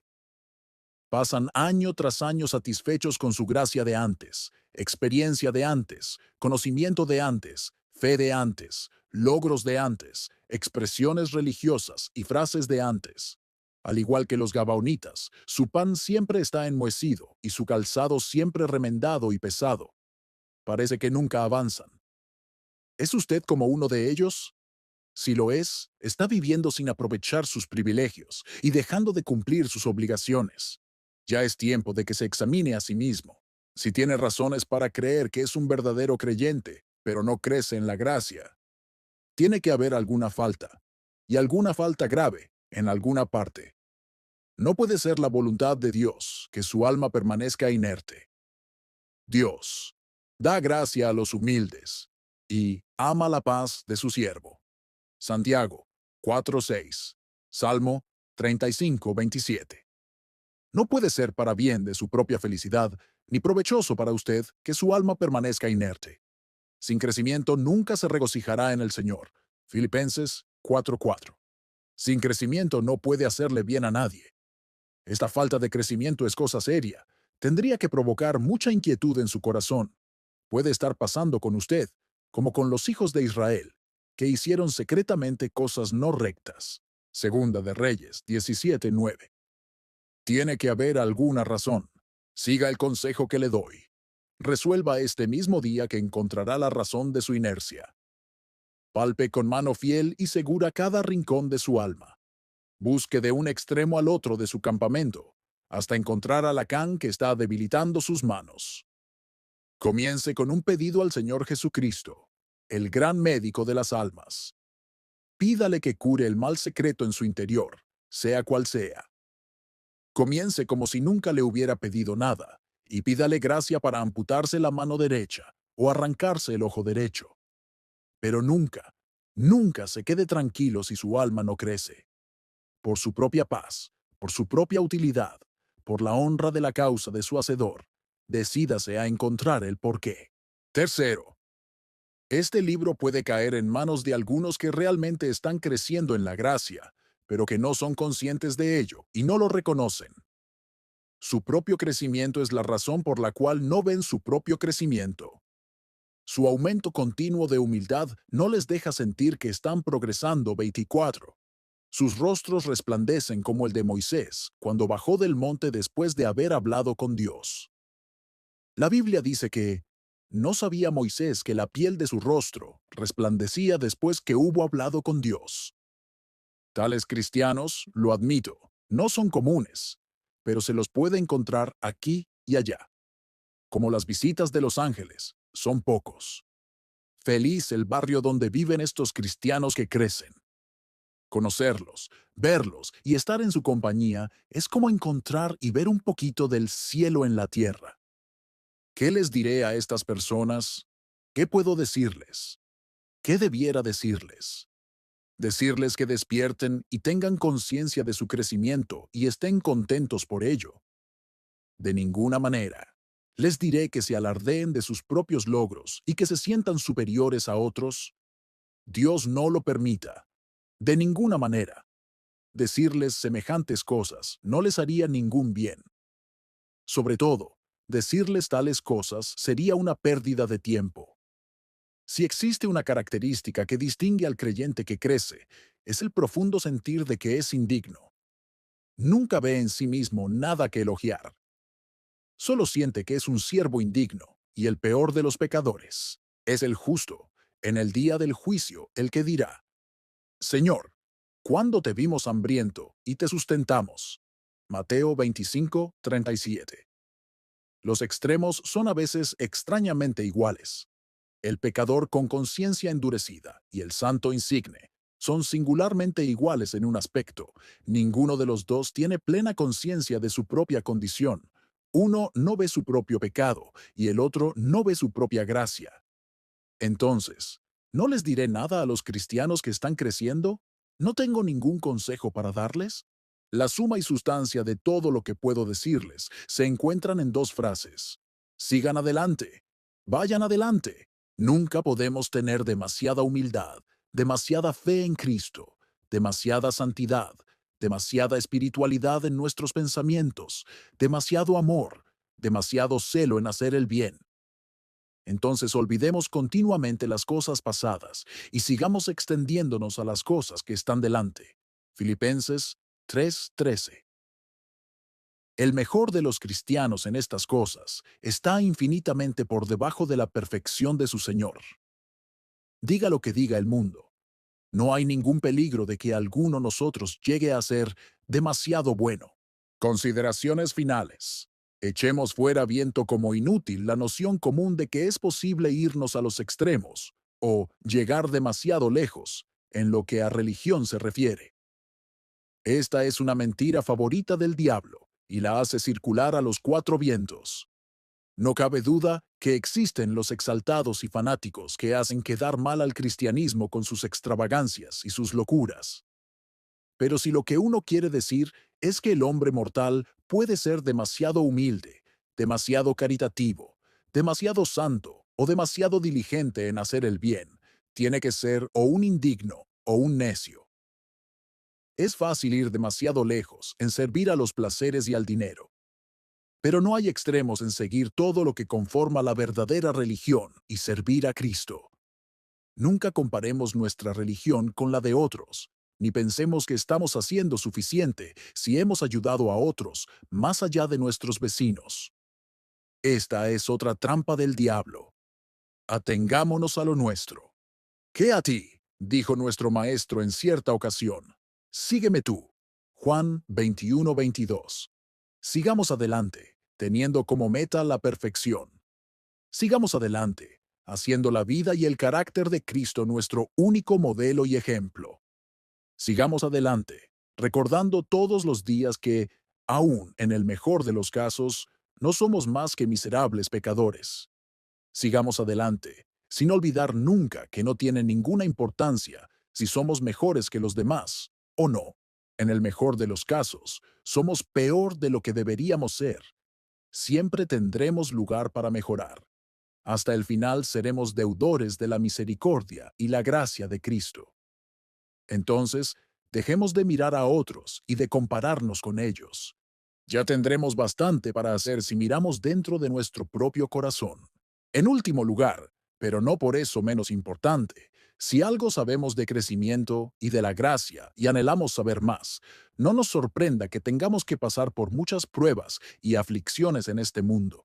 Pasan año tras año satisfechos con su gracia de antes, experiencia de antes, conocimiento de antes, fe de antes, logros de antes, expresiones religiosas y frases de antes. Al igual que los gabaonitas, su pan siempre está enmohecido y su calzado siempre remendado y pesado. Parece que nunca avanzan. ¿Es usted como uno de ellos? Si lo es, está viviendo sin aprovechar sus privilegios y dejando de cumplir sus obligaciones. Ya es tiempo de que se examine a sí mismo. Si tiene razones para creer que es un verdadero creyente, pero no crece en la gracia, tiene que haber alguna falta, y alguna falta grave, en alguna parte. No puede ser la voluntad de Dios que su alma permanezca inerte. Dios da gracia a los humildes y ama la paz de su siervo. Santiago 4:6. Salmo 35:27. No puede ser para bien de su propia felicidad, ni provechoso para usted que su alma permanezca inerte. Sin crecimiento nunca se regocijará en el Señor. Filipenses 4:4. Sin crecimiento no puede hacerle bien a nadie. Esta falta de crecimiento es cosa seria. Tendría que provocar mucha inquietud en su corazón. Puede estar pasando con usted, como con los hijos de Israel, que hicieron secretamente cosas no rectas. Segunda de Reyes 17:9. Tiene que haber alguna razón. Siga el consejo que le doy. Resuelva este mismo día que encontrará la razón de su inercia. Palpe con mano fiel y segura cada rincón de su alma. Busque de un extremo al otro de su campamento, hasta encontrar a Lacán que está debilitando sus manos. Comience con un pedido al Señor Jesucristo, el gran médico de las almas. Pídale que cure el mal secreto en su interior, sea cual sea. Comience como si nunca le hubiera pedido nada, y pídale gracia para amputarse la mano derecha o arrancarse el ojo derecho. Pero nunca, nunca se quede tranquilo si su alma no crece. Por su propia paz, por su propia utilidad, por la honra de la causa de su Hacedor, decídase a encontrar el porqué. Tercero, este libro puede caer en manos de algunos que realmente están creciendo en la gracia, pero que no son conscientes de ello y no lo reconocen. Su propio crecimiento es la razón por la cual no ven su propio crecimiento. Su aumento continuo de humildad no les deja sentir que están progresando 24. Sus rostros resplandecen como el de Moisés, cuando bajó del monte después de haber hablado con Dios. La Biblia dice que no sabía Moisés que la piel de su rostro resplandecía después que hubo hablado con Dios. Tales cristianos, lo admito, no son comunes, pero se los puede encontrar aquí y allá. Como las visitas de los ángeles, son pocos. Feliz el barrio donde viven estos cristianos que crecen. Conocerlos, verlos y estar en su compañía es como encontrar y ver un poquito del cielo en la tierra. ¿Qué les diré a estas personas? ¿Qué puedo decirles? ¿Qué debiera decirles? Decirles que despierten y tengan conciencia de su crecimiento y estén contentos por ello. De ninguna manera. Les diré que se alardeen de sus propios logros y que se sientan superiores a otros. Dios no lo permita. De ninguna manera. Decirles semejantes cosas no les haría ningún bien. Sobre todo, decirles tales cosas sería una pérdida de tiempo. Si existe una característica que distingue al creyente que crece, es el profundo sentir de que es indigno. Nunca ve en sí mismo nada que elogiar. Solo siente que es un siervo indigno y el peor de los pecadores. Es el justo, en el día del juicio, el que dirá: Señor, ¿cuándo te vimos hambriento y te sustentamos? Mateo 25:37. Los extremos son a veces extrañamente iguales. El pecador con conciencia endurecida y el santo insigne son singularmente iguales en un aspecto. Ninguno de los dos tiene plena conciencia de su propia condición. Uno no ve su propio pecado y el otro no ve su propia gracia. Entonces, ¿no les diré nada a los cristianos que están creciendo? ¿No tengo ningún consejo para darles? La suma y sustancia de todo lo que puedo decirles se encuentran en dos frases. Sigan adelante. Vayan adelante. Nunca podemos tener demasiada humildad, demasiada fe en Cristo, demasiada santidad, demasiada espiritualidad en nuestros pensamientos, demasiado amor, demasiado celo en hacer el bien. Entonces olvidemos continuamente las cosas pasadas y sigamos extendiéndonos a las cosas que están delante. Filipenses 3:13. El mejor de los cristianos en estas cosas está infinitamente por debajo de la perfección de su Señor. Diga lo que diga el mundo. No hay ningún peligro de que alguno de nosotros llegue a ser demasiado bueno. Consideraciones finales. Echemos fuera viento como inútil la noción común de que es posible irnos a los extremos o llegar demasiado lejos en lo que a religión se refiere. Esta es una mentira favorita del diablo y la hace circular a los cuatro vientos. No cabe duda que existen los exaltados y fanáticos que hacen quedar mal al cristianismo con sus extravagancias y sus locuras. Pero si lo que uno quiere decir es que el hombre mortal puede ser demasiado humilde, demasiado caritativo, demasiado santo o demasiado diligente en hacer el bien, tiene que ser o un indigno o un necio. Es fácil ir demasiado lejos en servir a los placeres y al dinero, pero no hay extremos en seguir todo lo que conforma la verdadera religión y servir a Cristo. Nunca comparemos nuestra religión con la de otros, ni pensemos que estamos haciendo suficiente si hemos ayudado a otros más allá de nuestros vecinos. Esta es otra trampa del diablo. Atengámonos a lo nuestro. ¿Qué a ti? Dijo nuestro maestro en cierta ocasión. Sígueme tú. Juan 21:22. Sigamos adelante, teniendo como meta la perfección. Sigamos adelante, haciendo la vida y el carácter de Cristo nuestro único modelo y ejemplo. Sigamos adelante, recordando todos los días que, aún en el mejor de los casos, no somos más que miserables pecadores. Sigamos adelante, sin olvidar nunca que no tiene ninguna importancia si somos mejores que los demás o no. En el mejor de los casos, somos peor de lo que deberíamos ser. Siempre tendremos lugar para mejorar. Hasta el final seremos deudores de la misericordia y la gracia de Cristo. Entonces, dejemos de mirar a otros y de compararnos con ellos. Ya tendremos bastante para hacer si miramos dentro de nuestro propio corazón. En último lugar, pero no por eso menos importante, Si algo sabemos de crecimiento y de la gracia y anhelamos saber más, no nos sorprenda que tengamos que pasar por muchas pruebas y aflicciones en este mundo.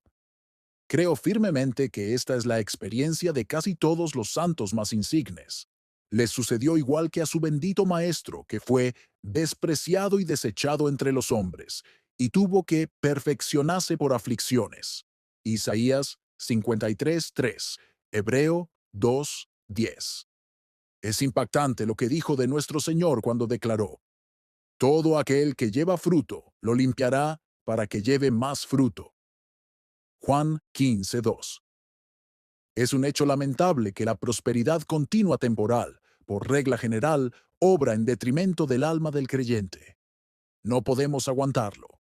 Creo firmemente que esta es la experiencia de casi todos los santos más insignes. Les sucedió igual que a su bendito Maestro, que fue despreciado y desechado entre los hombres, y tuvo que perfeccionarse por aflicciones. Isaías 53:3, Hebreo 2:10. Es impactante lo que dijo de nuestro Señor cuando declaró: todo aquel que lleva fruto lo limpiará para que lleve más fruto. Juan 15:2. Es un hecho lamentable que la prosperidad continua temporal, por regla general, obra en detrimento del alma del creyente. No podemos aguantarlo.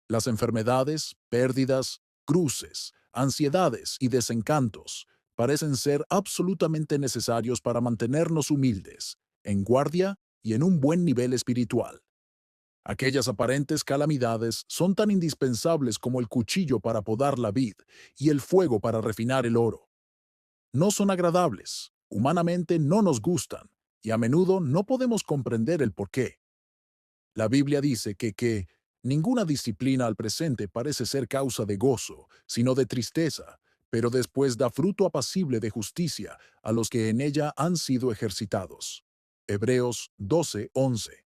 Las enfermedades, pérdidas, cruces, ansiedades y desencantos parecen ser absolutamente necesarios para mantenernos humildes, en guardia y en un buen nivel espiritual. Aquellas aparentes calamidades son tan indispensables como el cuchillo para podar la vid y el fuego para refinar el oro. No son agradables, humanamente no nos gustan, y a menudo no podemos comprender el porqué. La Biblia dice que ninguna disciplina al presente parece ser causa de gozo, sino de tristeza, pero después da fruto apacible de justicia a los que en ella han sido ejercitados. Hebreos 12:11.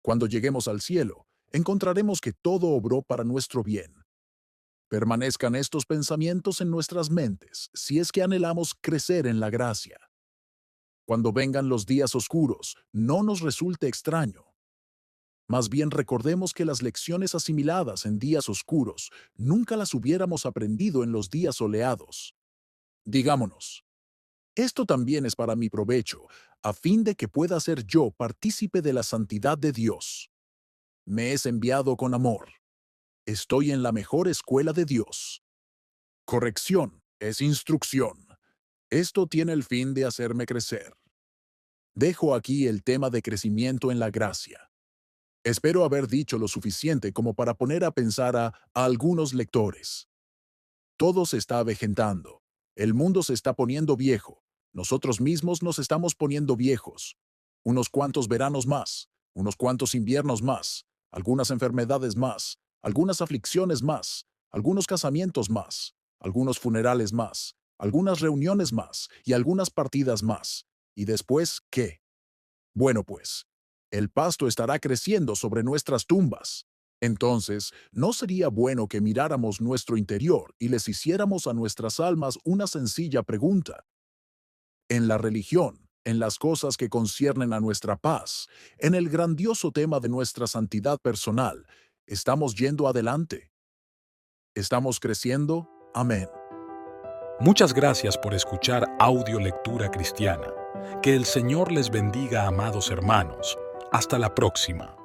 Cuando lleguemos al cielo, encontraremos que todo obró para nuestro bien. Permanezcan estos pensamientos en nuestras mentes si es que anhelamos crecer en la gracia. Cuando vengan los días oscuros, no nos resulte extraño. Más bien recordemos que las lecciones asimiladas en días oscuros nunca las hubiéramos aprendido en los días soleados. Digámonos, esto también es para mi provecho, a fin de que pueda ser yo partícipe de la santidad de Dios. Me es enviado con amor. Estoy en la mejor escuela de Dios. Corrección es instrucción. Esto tiene el fin de hacerme crecer. Dejo aquí el tema de crecimiento en la gracia. Espero haber dicho lo suficiente como para poner a pensar a algunos lectores. Todo se está avejentando. El mundo se está poniendo viejo. Nosotros mismos nos estamos poniendo viejos. Unos cuantos veranos más, unos cuantos inviernos más, algunas enfermedades más, algunas aflicciones más, algunos casamientos más, algunos funerales más, algunas reuniones más y algunas partidas más. ¿Y después qué? Bueno, pues, el pasto estará creciendo sobre nuestras tumbas. Entonces, ¿no sería bueno que miráramos nuestro interior y les hiciéramos a nuestras almas una sencilla pregunta? En la religión, en las cosas que conciernen a nuestra paz, en el grandioso tema de nuestra santidad personal, ¿estamos yendo adelante? ¿Estamos creciendo? Amén. Muchas gracias por escuchar Audio Lectura Cristiana. Que el Señor les bendiga, amados hermanos. Hasta la próxima.